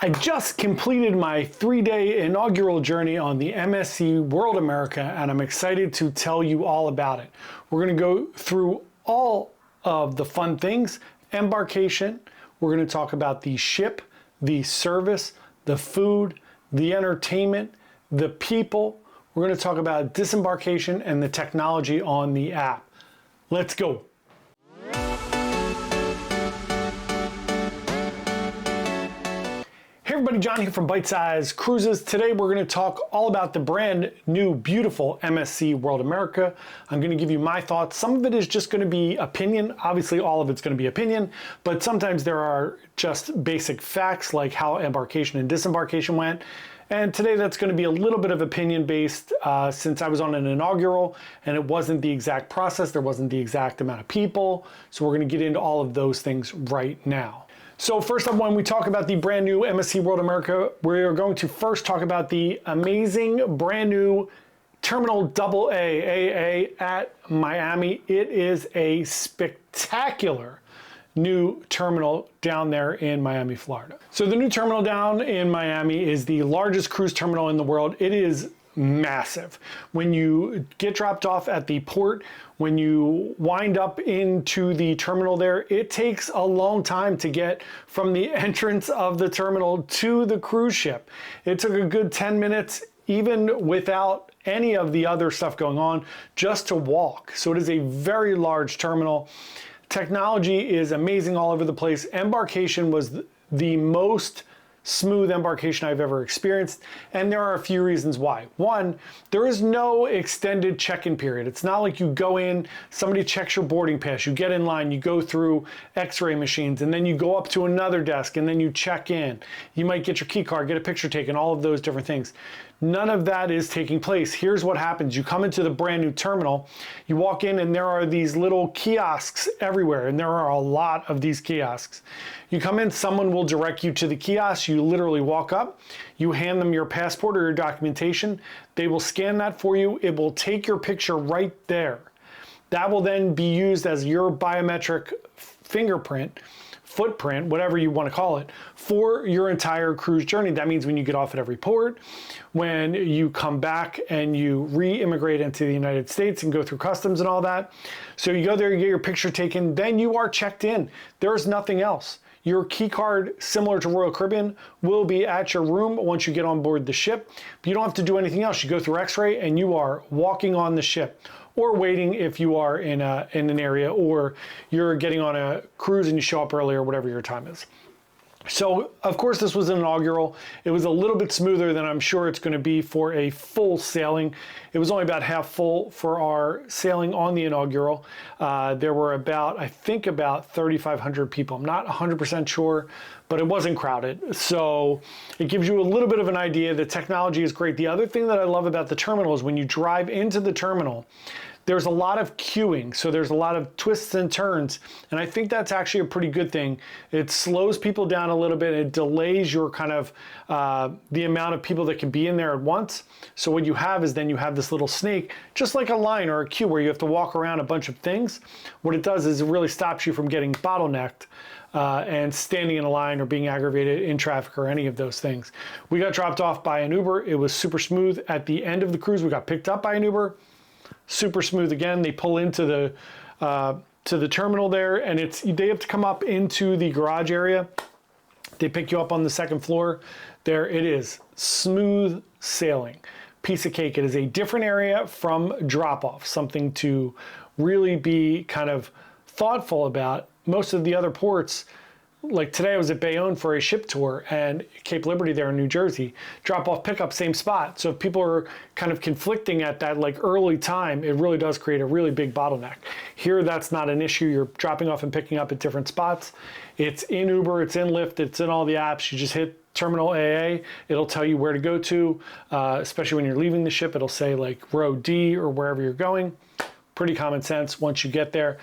I just completed my 3-day inaugural journey on the MSC World America, and I'm excited to tell you all about it. We're going to go through all of the fun things. Embarkation, we're going to talk about the ship, the service, the food, the entertainment, the people. We're going to talk about disembarkation and the technology on the app. Let's go. Hey everybody, John here from Byte Size Cruises. Today we're going to talk all about the brand new, beautiful MSC World America. I'm going to give you my thoughts. Some of it is just going to be opinion. Obviously, all of it's going to be opinion, but sometimes there are just basic facts like how embarkation and disembarkation went. And today that's going to be a little bit of opinion based since I was on an inaugural and it wasn't the exact process. There wasn't the exact amount of people. So we're going to get into all of those things right now. So first up, when we talk about the brand new MSC World America, we're going to first talk about the amazing brand new Terminal AA at Miami. It is a spectacular new terminal down there in Miami, Florida. So the new terminal down in Miami is the largest cruise terminal in the world. It is massive. When you get dropped off at the port, when you wind up into the terminal there, it takes a long time to get from the entrance of the terminal to the cruise ship. It took a good 10 minutes, even without any of the other stuff going on, just to walk. So it is a very large terminal. Technology is amazing all over the place. Embarkation was the most smooth embarkation I've ever experienced, and there are a few reasons why. One, there is no extended check-in period. It's not like you go in, somebody checks your boarding pass, you get in line, you go through x-ray machines, and then you go up to another desk, and then you check in. You might get your key card, get a picture taken, all of those different things. None of that is taking place. Here's what happens. You come into the brand new terminal, you walk in and there are these little kiosks everywhere, and there are a lot of these kiosks. You come in, someone will direct you to the kiosk. You literally walk up, you hand them your passport or your documentation. They will scan that for you. It will take your picture right there. That will then be used as your biometric fingerprint, footprint, whatever you want to call it, for your entire cruise journey. That means when you get off at every port, when you come back and you re-immigrate into the United States and go through customs and all that. So you go there, you get your picture taken, then you are checked in. There's nothing else. Your key card, similar to Royal Caribbean, will be at your room once you get on board the ship. But you don't have to do anything else. You go through x-ray and you are walking on the ship, or waiting if you are in an area, or you're getting on a cruise and you show up early or whatever your time is. So, of course, this was an inaugural. It was a little bit smoother than I'm sure it's going to be for a full sailing. It was only about half full for our sailing on the inaugural. There were I think about 3,500 people. I'm not 100% sure, but it wasn't crowded. So it gives you a little bit of an idea. The technology is great. The other thing that I love about the terminal is when you drive into the terminal, there's a lot of queuing, so there's a lot of twists and turns, and I think that's actually a pretty good thing. It slows people down a little bit. It delays your kind of the amount of people that can be in there at once. So what you have is then you have this little snake, just like a line or a queue where you have to walk around a bunch of things. What it does is it really stops you from getting bottlenecked and standing in a line or being aggravated in traffic or any of those things. We got dropped off by an Uber. It was super smooth. At the end of the cruise, we got picked up by an Uber. Super smooth again. They pull into the terminal there, and they have to come up into the garage area. They pick you up on the second floor. There it is, smooth sailing, piece of cake. It is a different area from drop-off, something to really be kind of thoughtful about. Most of the other ports, like today I was at Bayonne for a ship tour, and Cape Liberty there in New Jersey, drop off pickup, same spot. So if people are kind of conflicting at that like early time, it really does create a really big bottleneck. Here that's not an issue. You're dropping off and picking up at different spots. It's in Uber, it's in Lyft, it's in all the apps. You just hit Terminal AA, it'll tell you where to go to, especially when you're leaving the ship. It'll say like row D or wherever you're going. Pretty common sense once you get there.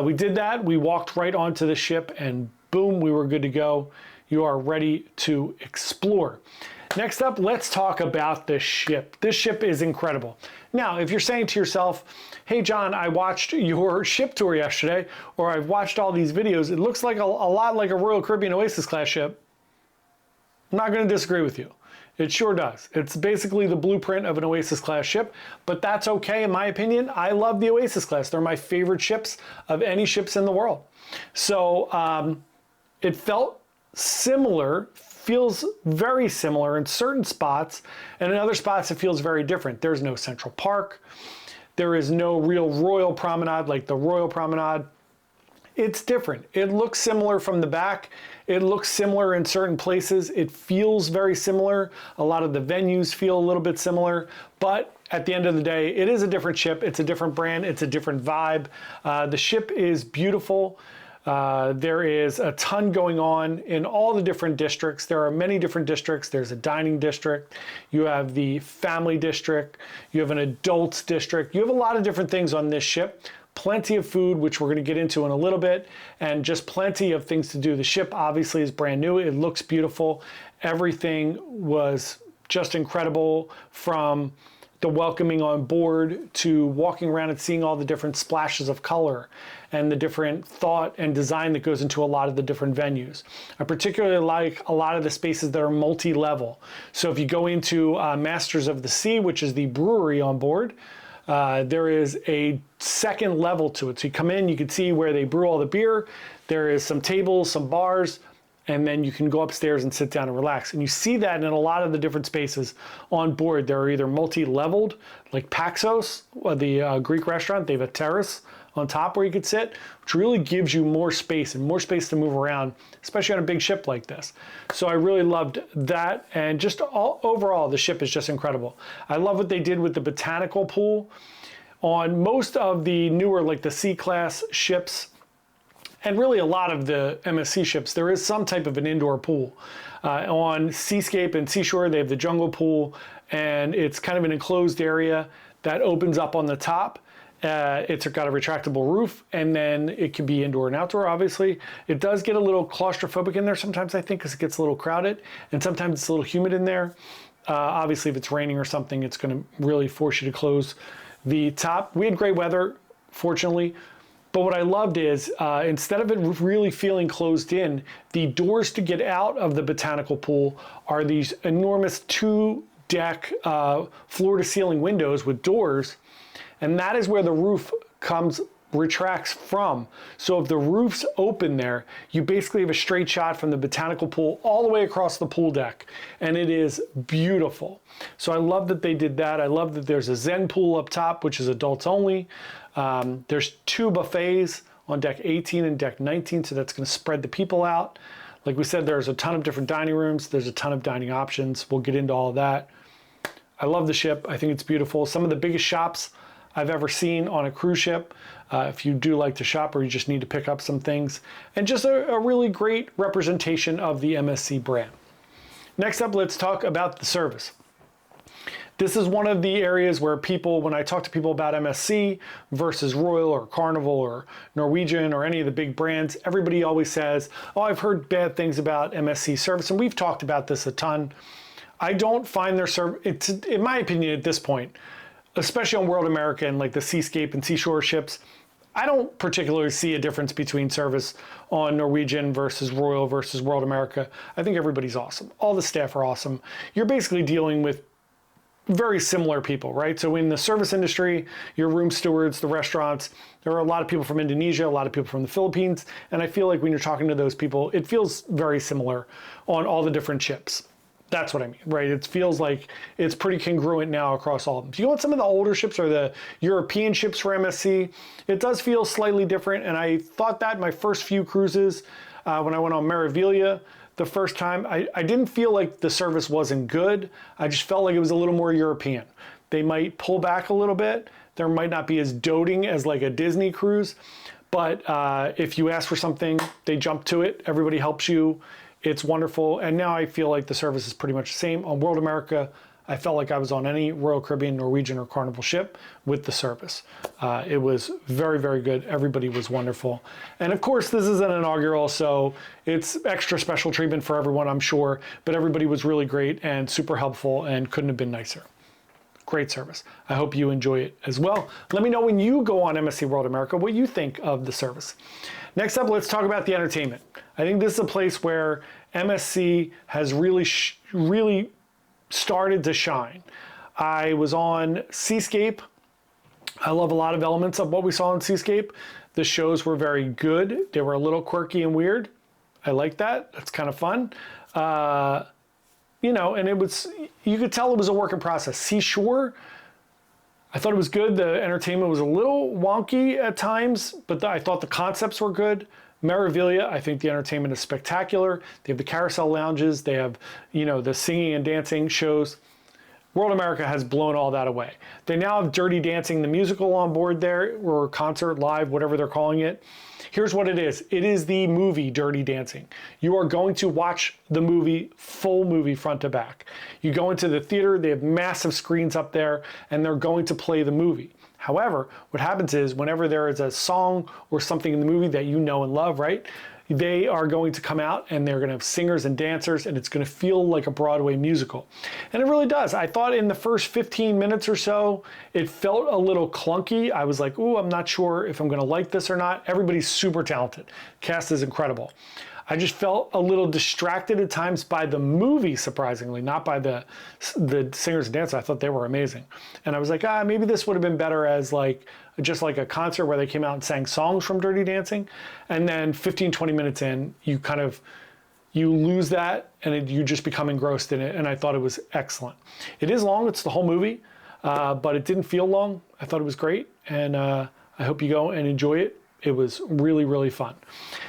We did that. We walked right onto the ship and boom, we were good to go. You are ready to explore. Next up, let's talk about the ship. This ship is incredible. Now, if you're saying to yourself, hey John, I watched your ship tour yesterday, or I've watched all these videos, it looks like a lot like a Royal Caribbean Oasis class ship. I'm not going to disagree with you. It sure does. It's basically the blueprint of an Oasis class ship, but that's okay in my opinion. I love the Oasis class. They're my favorite ships of any ships in the world. So it felt similar, feels very similar in certain spots, and in other spots it feels very different. There's no Central Park. There is no real Royal Promenade like the Royal Promenade. It's different. It looks similar from the back. It looks similar in certain places. It feels very similar. A lot of the venues feel a little bit similar, but at the end of the day, it is a different ship. It's a different brand. It's a different vibe. The ship is beautiful. There is a ton going on in all the different districts. There are many different districts. There's a dining district. You have the family district. You have an adults district. You have a lot of different things on this ship. Plenty of food, which we're going to get into in a little bit, and just plenty of things to do. The ship obviously is brand new. It looks beautiful. Everything was just incredible, from the welcoming on board to walking around and seeing all the different splashes of color and the different thought and design that goes into a lot of the different venues. I particularly like a lot of the spaces that are multi-level. So if you go into Masters of the Sea, which is the brewery on board, there is a second level to it. So you come in, you can see where they brew all the beer. There is some tables, some bars, and then you can go upstairs and sit down and relax. And you see that in a lot of the different spaces on board. They're either multi-leveled, like Paxos, the Greek restaurant. They have a terrace on top where you could sit, which really gives you more space and more space to move around, especially on a big ship like this. So I really loved that, and just overall, the ship is just incredible. I love what they did with the botanical pool. On most of the newer, like the C-class ships, and really a lot of the MSC ships, there is some type of an indoor pool. On Seascape and Seashore, they have the jungle pool, and it's kind of an enclosed area that opens up on the top. It's got a retractable roof, and then it can be indoor and outdoor, obviously. It does get a little claustrophobic in there sometimes, I think, because it gets a little crowded, and sometimes it's a little humid in there. Obviously, if it's raining or something, it's going to really force you to close the top. We had great weather, fortunately, but what I loved is instead of it really feeling closed in, the doors to get out of the botanical pool are these enormous 2-deck floor-to-ceiling windows with doors, and that is where the roof retracts from. So if the roof's open there, you basically have a straight shot from the botanical pool all the way across the pool deck, and it is beautiful. So I love that they did that. I love that there's a Zen pool up top, which is adults only. There's 2 buffets on deck 18 and deck 19, so that's going to spread the people out. Like we said, there's a ton of different dining rooms. There's a ton of dining options. We'll get into all of that. I love the ship. I think it's beautiful. Some of the biggest shops I've ever seen on a cruise ship, if you do like to shop or you just need to pick up some things, and just a really great representation of the MSC brand. Next up, let's talk about the service. This is one of the areas where people, when I talk to people about MSC versus Royal or Carnival or Norwegian or any of the big brands, everybody always says, oh, I've heard bad things about MSC service, and we've talked about this a ton. I don't find their service, in my opinion at this point, especially on World America and like the Seascape and Seashore ships, I don't particularly see a difference between service on Norwegian versus Royal versus World America. I think everybody's awesome. All the staff are awesome. You're basically dealing with very similar people, right? So in the service industry, your room stewards, the restaurants, there are a lot of people from Indonesia, a lot of people from the Philippines, and I feel like when you're talking to those people, it feels very similar on all the different ships. That's what I mean, right? It feels like it's pretty congruent now across all of them. If you go on some of the older ships or the European ships for MSC, it does feel slightly different, and I thought that in my first few cruises when I went on Meraviglia the first time, I didn't feel like the service wasn't good. I just felt like it was a little more European. They might pull back a little bit. There might not be as doting as like a Disney cruise, but if you ask for something, they jump to it. Everybody helps you. It's wonderful. And now I feel like the service is pretty much the same. On World America, I felt like I was on any Royal Caribbean, Norwegian, or Carnival ship with the service. It was very, very good. Everybody was wonderful. And of course, this is an inaugural, so it's extra special treatment for everyone, I'm sure. But everybody was really great and super helpful and couldn't have been nicer. Great service. I hope you enjoy it as well. Let me know when you go on MSC World America what you think of the service. Next up, let's talk about the entertainment. I think this is a place where MSC has really started to shine. I was on Seascape. I love a lot of elements of what we saw on Seascape. The shows were very good. They were a little quirky and weird. I like that. That's kind of fun. You know, and you could tell it was a work in process. Seashore, I thought it was good. The entertainment was a little wonky at times, but I thought the concepts were good. Meraviglia, I think the entertainment is spectacular. They have the carousel lounges. They have, you know, the singing and dancing shows. World America has blown all that away. They now have Dirty Dancing, the musical on board there, or concert, live, whatever they're calling it. Here's what it is. It is the movie Dirty Dancing. You are going to watch the movie, full movie front to back. You go into the theater, they have massive screens up there, and they're going to play the movie. However, what happens is whenever there is a song or something in the movie that you know and love, right? They are going to come out and they're going to have singers and dancers, and it's going to feel like a Broadway musical. And it really does. I thought in the first 15 minutes or so, it felt a little clunky. I was like, ooh, I'm not sure if I'm going to like this or not. Everybody's super talented. Cast is incredible. I just felt a little distracted at times by the movie, surprisingly, not by the singers and dancers. I thought they were amazing. And I was like, maybe this would have been better as just like a concert where they came out and sang songs from Dirty Dancing. And then 15, 20 minutes in, you lose that and you just become engrossed in it. And I thought it was excellent. It is long, it's the whole movie, but it didn't feel long. I thought it was great. And I hope you go and enjoy it. It was really, really fun.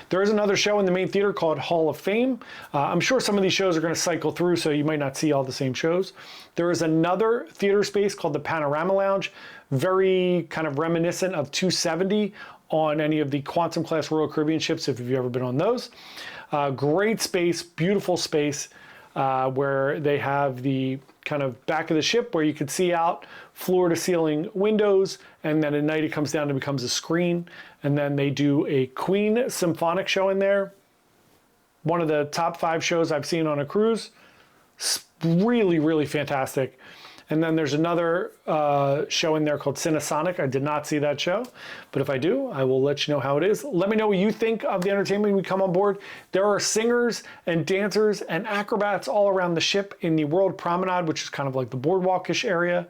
There is another show in the main theater called Hall of Fame. I'm sure some of these shows are going to cycle through, so you might not see all the same shows. There is another theater space called the Panorama Lounge, very kind of reminiscent of 270 on any of the Quantum class Royal Caribbean ships, if you've ever been on those. Great space, beautiful space, where they have the kind of back of the ship where you could see out floor to ceiling windows, and then at night it comes down and becomes a screen. And then they do a Queen symphonic show in there. One of the top 5 shows I've seen on a cruise. Really, really fantastic. And then there's another show in there called Cinesonic. I did not see that show, but if I do, I will let you know how it is. Let me know what you think of the entertainment when we come on board. There are singers and dancers and acrobats all around the ship in the World Promenade, which is kind of like the boardwalkish area.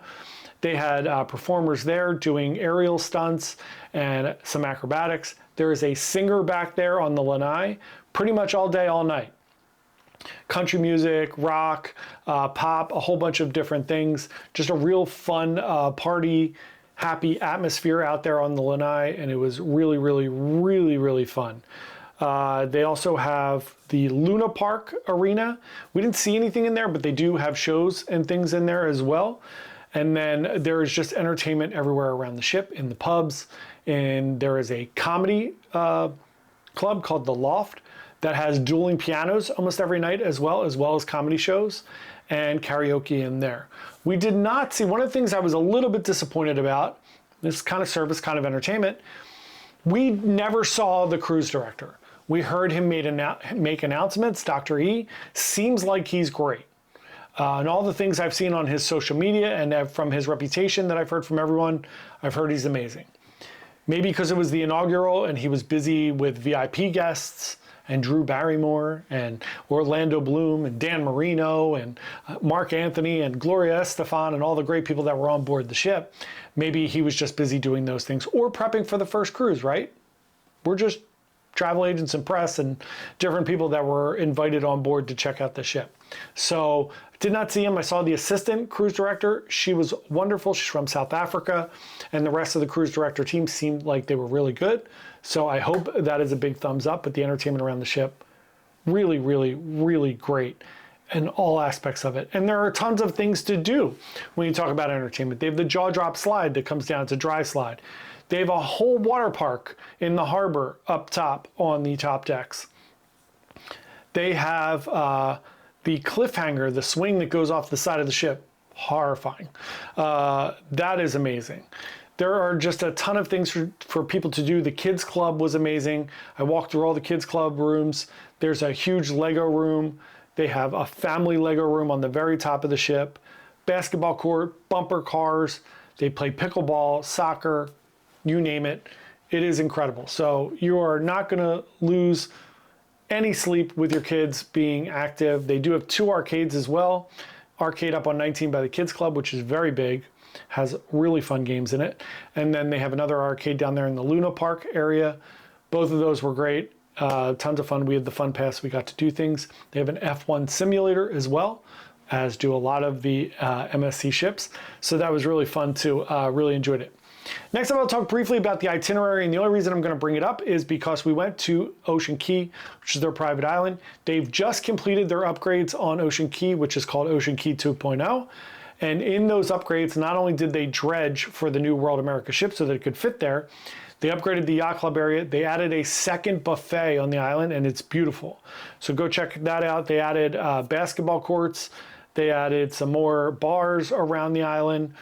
They had performers there doing aerial stunts and some acrobatics. There is a singer back there on the lanai pretty much all day, all night. Country music, rock, pop, a whole bunch of different things. Just a real fun party, happy atmosphere out there on the lanai, and it was really, really, really, really fun. They also have the Luna Park Arena. We didn't see anything in there, but they do have shows and things in there as well. And then there is just entertainment everywhere around the ship, in the pubs. And there is a comedy club called The Loft that has dueling pianos almost every night as well as comedy shows and karaoke in there. We did not see, one of the things I was a little bit disappointed about, this kind of service, kind of entertainment, we never saw the cruise director. We heard him make announcements. Dr. E seems like he's great. And all the things I've seen on his social media and from his reputation that I've heard from everyone, I've heard he's amazing. Maybe because it was the inaugural and he was busy with VIP guests and Drew Barrymore and Orlando Bloom and Dan Marino and Mark Anthony and Gloria Estefan and all the great people that were on board the ship. Maybe he was just busy doing those things or prepping for the first cruise, right? We're just travel agents and press and different people that were invited on board to check out the ship. So did not see him. I saw the assistant cruise director. She was wonderful. She's from South Africa. And the rest of the cruise director team seemed like they were really good. So I hope that is a big thumbs up. But the entertainment around the ship, really, really, really great in all aspects of it. And there are tons of things to do when you talk about entertainment. They have the jaw drop slide that comes down. It's a dry slide. They have a whole water park in the harbor up top on the top decks. They have the cliffhanger, the swing that goes off the side of the ship. Horrifying. That is amazing. There are just a ton of things for people to do. The kids club was amazing. I walked through all the kids club rooms. There's a huge Lego room. They have a family Lego room on the very top of the ship. Basketball court, bumper cars. They play pickleball, soccer, you name it. It is incredible. So you are not going to lose any sleep with your kids being active. They do have 2 arcades as well. Arcade up on 19 by the Kids Club, which is very big, has really fun games in it. And then they have another arcade down there in the Luna Park area. Both of those were great. Tons of fun. We had the fun pass. We got to do things. They have an F1 simulator as well, as do a lot of the MSC ships. So that was really fun too. Really enjoyed it. Next up, I'll talk briefly about the itinerary, and the only reason I'm going to bring it up is because we went to Ocean Key, which is their private island. They've just completed their upgrades on Ocean Key, which is called Ocean Key 2.0. And in those upgrades, not only did they dredge for the new World America ship so that it could fit there, they upgraded the yacht club area. They added a second buffet on the island, and it's beautiful. So go check that out. They added basketball courts. They added some more bars around the island.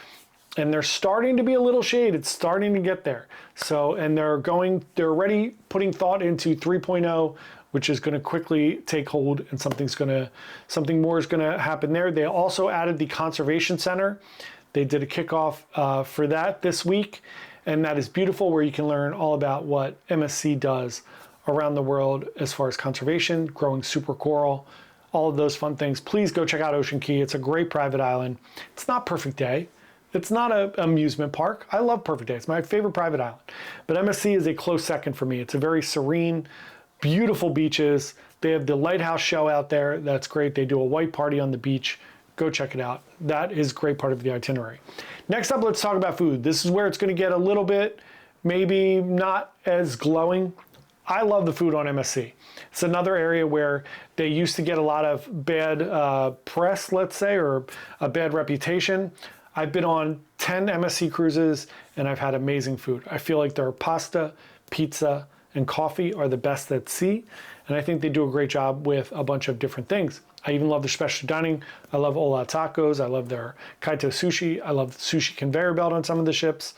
And they're starting to be a little shade. It's starting to get there. So, and they're already putting thought into 3.0, which is going to quickly take hold, and something more is going to happen there. They also added the conservation center. They did a kickoff for that this week, and that is beautiful, where you can learn all about what MSC does around the world as far as conservation, growing super coral, all of those fun things. Please go check out Ocean Key. It's a great private island. It's not Perfect Day. It's not an amusement park. I love Perfect Day. It's my favorite private island. But MSC is a close second for me. It's a very serene, beautiful beaches. They have the lighthouse show out there. That's great. They do a white party on the beach. Go check it out. That is a great part of the itinerary. Next up, let's talk about food. This is where it's going to get a little bit, maybe not as glowing. I love the food on MSC. It's another area where they used to get a lot of bad press, let's say, or a bad reputation. I've been on 10 MSC cruises, and I've had amazing food. I feel like their pasta, pizza, and coffee are the best at sea, and I think they do a great job with a bunch of different things. I even love their specialty dining. I love Ola tacos. I love their kaito sushi. I love the sushi conveyor belt on some of the ships,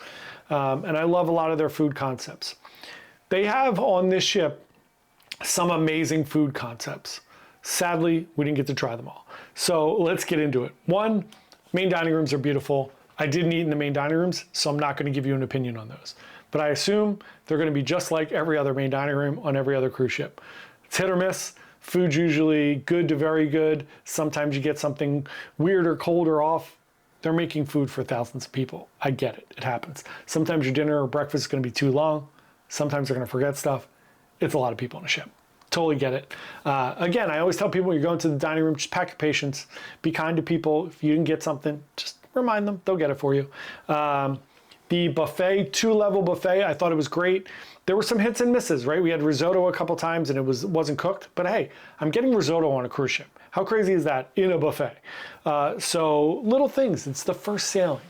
and I love a lot of their food concepts. They have on this ship some amazing food concepts. Sadly, we didn't get to try them all. So let's get into it. One, main dining rooms are beautiful. I didn't eat in the main dining rooms, so I'm not going to give you an opinion on those. But I assume they're going to be just like every other main dining room on every other cruise ship. It's hit or miss. Food's usually good to very good. Sometimes you get something weird or cold or off. They're making food for thousands of people. I get it. It happens. Sometimes your dinner or breakfast is going to be too long. Sometimes they're going to forget stuff. It's a lot of people on a ship. Totally get it. Again, I always tell people, when you're going to the dining room, just pack your patience. Be kind to people. If you didn't get something, just remind them. They'll get it for you. The buffet, 2-level buffet, I thought it was great. There were some hits and misses, right? We had risotto a couple times and it wasn't cooked. But hey, I'm getting risotto on a cruise ship. How crazy is that in a buffet? So little things. It's the first sailing.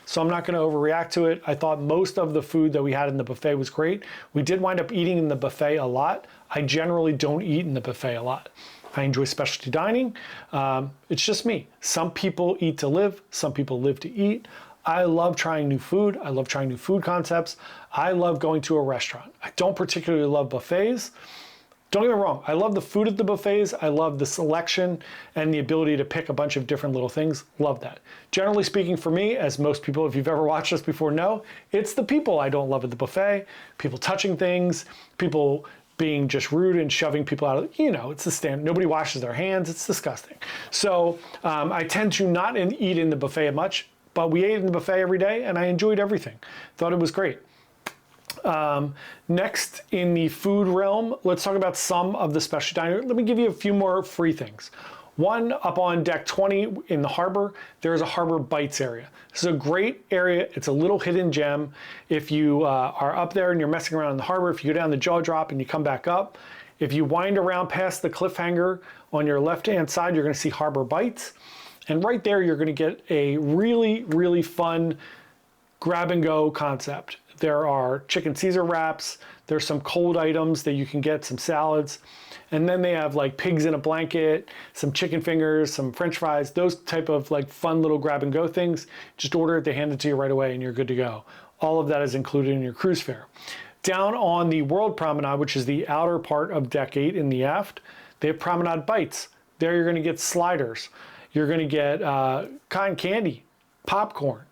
So I'm not going to overreact to it. I thought most of the food that we had in the buffet was great. We did wind up eating in the buffet a lot. I generally don't eat in the buffet a lot. I enjoy specialty dining. It's just me. Some people eat to live. Some people live to eat. I love trying new food. I love trying new food concepts. I love going to a restaurant. I don't particularly love buffets. Don't get me wrong, I love the food at the buffets. I love the selection and the ability to pick a bunch of different little things. Love that. Generally speaking, for me, as most people, if you've ever watched us before, know, it's the people I don't love at the buffet. People touching things, people being just rude and shoving people out of, it's the standard. Nobody washes their hands. It's disgusting. So I tend to not eat in the buffet much, but we ate in the buffet every day and I enjoyed everything. Thought it was great. Next, in the food realm, let's talk about some of the specialty dining. Let me give you a few more free things. One, up on deck 20 in the harbor, there's a harbor bites area. This is a great area. It's a little hidden gem. If you are up there and you're messing around in the harbor, if you go down the jaw drop and you come back up, if you wind around past the cliffhanger on your left-hand side, you're going to see harbor bites. And right there, you're going to get a really, really fun grab-and-go concept. There are chicken Caesar wraps. There's some cold items that you can get, some salads. And then they have like pigs in a blanket, some chicken fingers, some French fries, those type of like fun little grab and go things. Just order it, they hand it to you right away and you're good to go. All of that is included in your cruise fare. Down on the World Promenade, which is the outer part of deck 8 in the aft, they have promenade bites. There you're gonna get sliders. You're gonna get cotton candy, popcorn,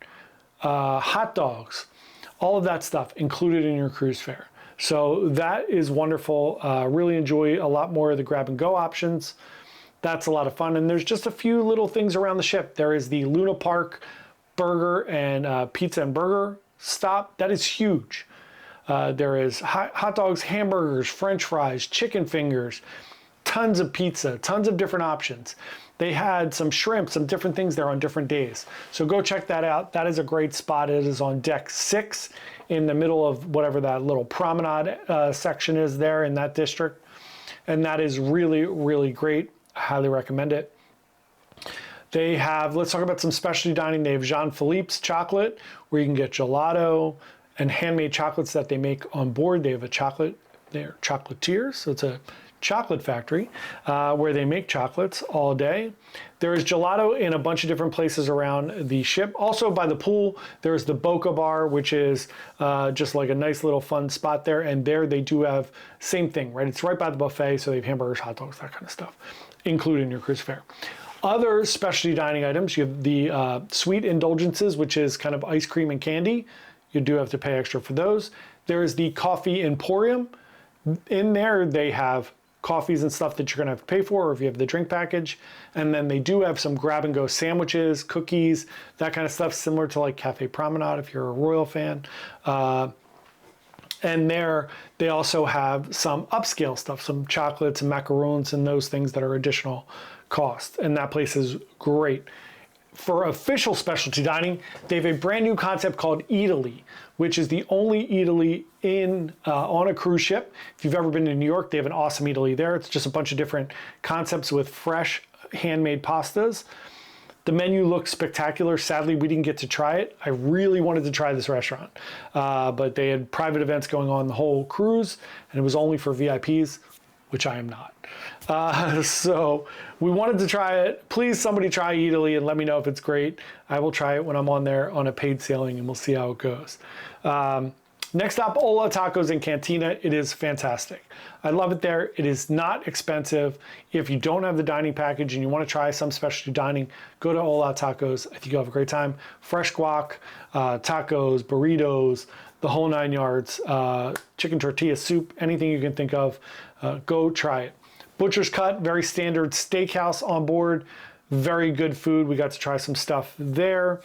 hot dogs, all of that stuff included in your cruise fare. So that is wonderful. Really enjoy a lot more of the grab and go options. That's a lot of fun. And there's just a few little things around the ship. There is the Luna Park burger and pizza and burger stop. That is huge. There is hot dogs, hamburgers, French fries, chicken fingers, tons of pizza, tons of different options. They had some shrimp, some different things there on different days. So go check that out. That is a great spot. It is on deck 6 in the middle of whatever that little promenade section is there in that district. And that is really, really great. I highly recommend it. They have, let's talk about some specialty dining. They have Jean-Philippe's chocolate, where you can get gelato and handmade chocolates that they make on board. They have a chocolate, they're chocolatiers, so it's a chocolate factory where they make chocolates all day. There is gelato in a bunch of different places around the ship. Also by the pool, there's the Boca Bar, which is just like a nice little fun spot there. And there they do have same thing, right? It's right by the buffet, so they have hamburgers, hot dogs, that kind of stuff, included in your cruise fare. Other specialty dining items, you have the sweet indulgences, which is kind of ice cream and candy. You do have to pay extra for those. There is the coffee emporium. In there, they have coffees and stuff that you're gonna have to pay for, or if you have the drink package. And then they do have some grab and go sandwiches, cookies, that kind of stuff, similar to like Cafe Promenade if you're a Royal fan. And there, they also have some upscale stuff, some chocolates and macaroons and those things that are additional cost. And that place is great. For official specialty dining, they have a brand new concept called Italy, which is the only Italy in on a cruise ship. If you've ever been to New York, they have an awesome Italy there. It's just a bunch of different concepts with fresh handmade pastas. The menu looks spectacular. Sadly, we didn't get to try it. I really wanted to try this restaurant, but they had private events going on the whole cruise, and it was only for VIPs, which I am not. So we wanted to try it. Please, somebody try Italy and let me know if it's great. I will try it when I'm on there on a paid sailing, and we'll see how it goes. Next up, Ola Tacos and Cantina. It is fantastic. I love it there. It is not expensive. If you don't have the dining package and you want to try some specialty dining, go to Ola Tacos. I think you'll have a great time. Fresh guac, tacos, burritos, the whole 9 yards, chicken tortilla soup, anything you can think of, go try it. Butcher's Cut, very standard steakhouse on board, very good food. We got to try some stuff there.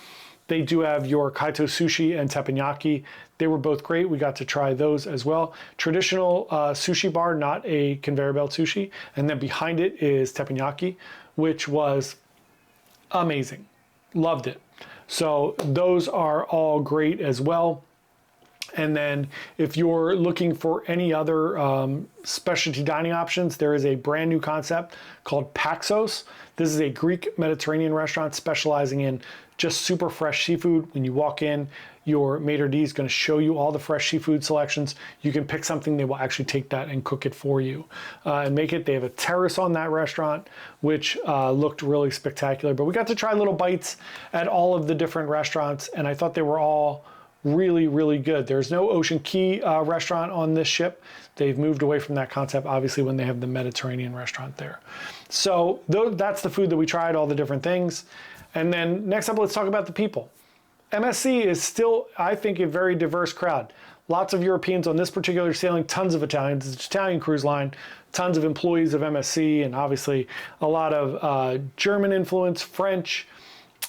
They do have your kaito sushi and teppanyaki. They were both great. We got to try those as well. Traditional sushi bar, not a conveyor belt sushi. And then behind it is teppanyaki, which was amazing. Loved it. So those are all great as well. And then if you're looking for any other specialty dining options, there is a brand new concept called Paxos. This is a Greek Mediterranean restaurant specializing in just super fresh seafood. When you walk in, your maitre d' is going to show you all the fresh seafood selections. You can pick something, they will actually take that and cook it for you and make it. They have a terrace on that restaurant, which looked really spectacular. But we got to try little bites at all of the different restaurants, and I thought they were all really, really good. There's no Ocean Key restaurant on this ship. They've moved away from that concept, obviously, when they have the Mediterranean restaurant there. So that's the food that we tried, all the different things. And then next up, let's talk about the people. MSC is still, I think, a very diverse crowd. Lots of Europeans on this particular sailing, tons of Italians. It's an Italian cruise line, tons of employees of MSC, and obviously a lot of German influence, French.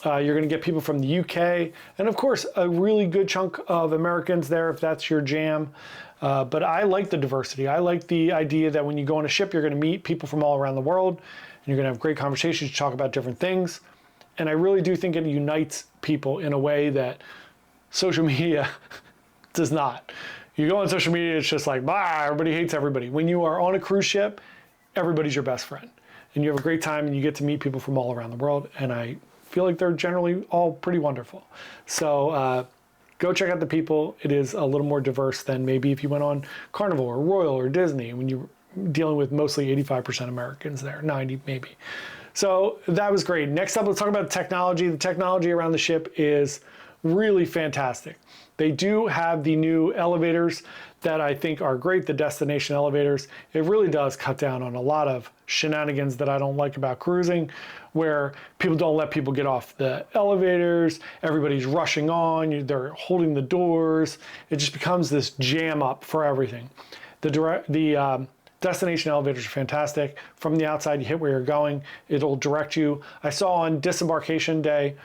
You're going to get people from the UK, and of course, a really good chunk of Americans there if that's your jam. But I like the diversity. I like the idea that when you go on a ship, you're going to meet people from all around the world, and you're going to have great conversations, talk about different things. And I really do think it unites people in a way that social media does not. You go on social media, it's just like, bah, everybody hates everybody. When you are on a cruise ship, everybody's your best friend. And you have a great time, and you get to meet people from all around the world. And I feel like they're generally all pretty wonderful. So go check out the people. It is a little more diverse than maybe if you went on Carnival or Royal or Disney, when you're dealing with mostly 85% Americans there, 90 maybe. So that was great. Next up, let's talk about technology. The technology around the ship is really fantastic. They do have the new elevators that I think are great, the destination elevators. It really does cut down on a lot of shenanigans that I don't like about cruising, where people don't let people get off the elevators, everybody's rushing on, they're holding the doors. It just becomes this jam up for everything. The destination elevators are fantastic. From the outside, you hit where you're going, it'll direct you. I saw on Disembarkation day,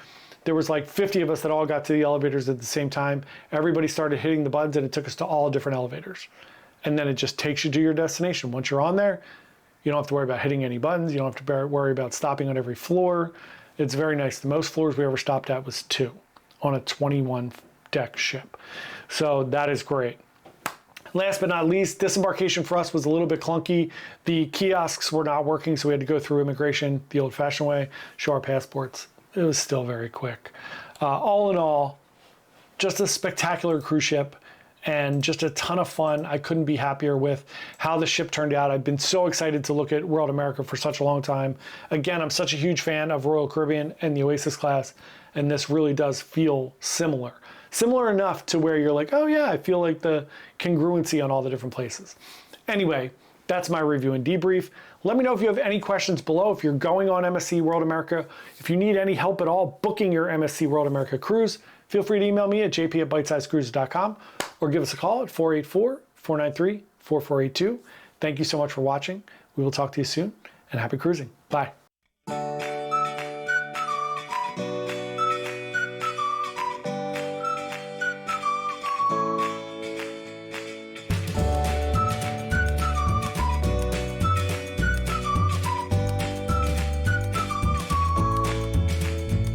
there was like 50 of us that all got to the elevators at the same time. Everybody started hitting the buttons and it took us to all different elevators. And then it just takes you to your destination. Once you're on there, you don't have to worry about hitting any buttons. You don't have to worry about stopping on every floor. It's very nice. The most floors we ever stopped at was 2 on a 21 deck ship. So that is great. Last but not least, disembarkation for us was a little bit clunky. The kiosks were not working, so we had to go through immigration the old-fashioned way, show our passports. It was still very quick. All in all, just a spectacular cruise ship and just a ton of fun. I couldn't be happier with how the ship turned out. I've been so excited to look at World America for such a long time. Again, I'm such a huge fan of Royal Caribbean and the Oasis class, and this really does feel similar. Similar enough to where you're like, oh yeah, I feel like the congruency on all the different places. Anyway, that's my review and debrief. Let me know if you have any questions below. If you're going on MSC World America, if you need any help at all booking your MSC World America cruise, feel free to email me at jp@bytesizecruises.com or give us a call at 484-493-4482. Thank you so much for watching. We will talk to you soon, and happy cruising. Bye.